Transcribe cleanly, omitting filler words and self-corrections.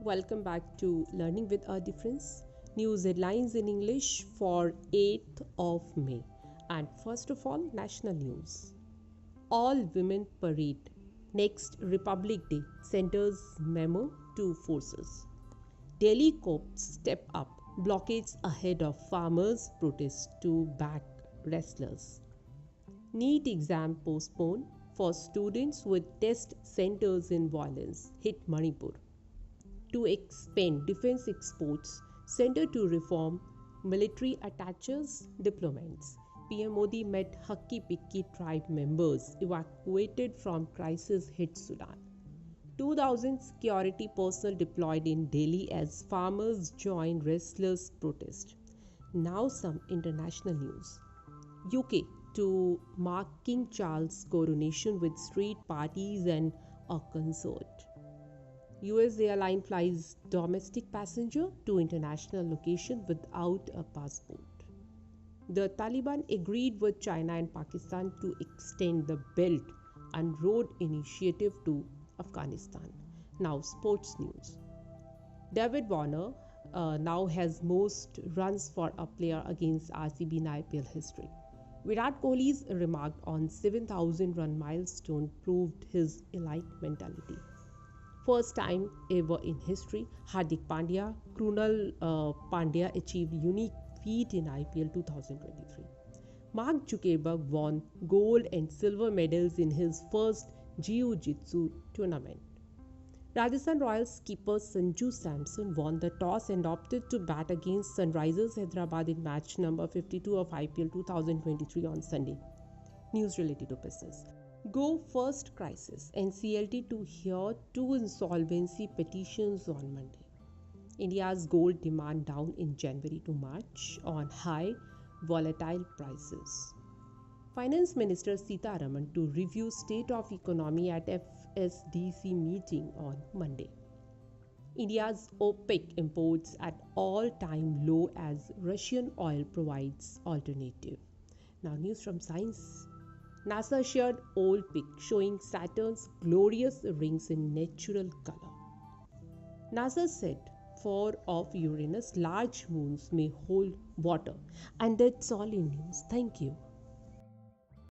welcome back to Learning with a Difference. News headlines in English for 8th of May. And first of all, national news. All women parade. Next Republic Day centers memo to forces. Delhi cops step up. Blockades ahead of farmers' protest to back wrestlers. NEET exam postponed for students with test centers in violence hit Manipur. To expand defense exports, Center to Reform Military Attaches Deployments. PM Modi met Hakki Pikki tribe members evacuated from crisis hit Sudan. 2,000 security personnel deployed in Delhi as farmers join restless protest. Now some international news. UK to mark King Charles' coronation with street parties and a concert. US airline flies domestic passenger to international location without a passport. The Taliban agreed with China and Pakistan to extend the Belt and Road Initiative to Afghanistan. Now sports news. David Warner now has most runs for a player against RCB in IPL history. Virat Kohli's remark on 7,000 run milestone proved his elite mentality. First time ever in history, Hardik Pandya, Krunal Pandya achieved unique feat in IPL 2023. Mark Zuckerberg won gold and silver medals in his first Jiu-Jitsu tournament. Rajasthan Royals keeper Sanju Samson won the toss and opted to bat against Sunrisers Hyderabad in match number 52 of IPL 2023 on Sunday. News related to business. Go First Crisis NCLT to hear 2 insolvency petitions on Monday. India's gold demand down in January to March on high volatile prices. Finance Minister Sitharaman to review state of economy at FSDC meeting on Monday. India's OPEC imports at all-time low as Russian oil provides alternative. Now news from science. NASA shared old pic showing Saturn's glorious rings in natural color. NASA said 4 of Uranus' large moons may hold water. And that's all in news. Thank you.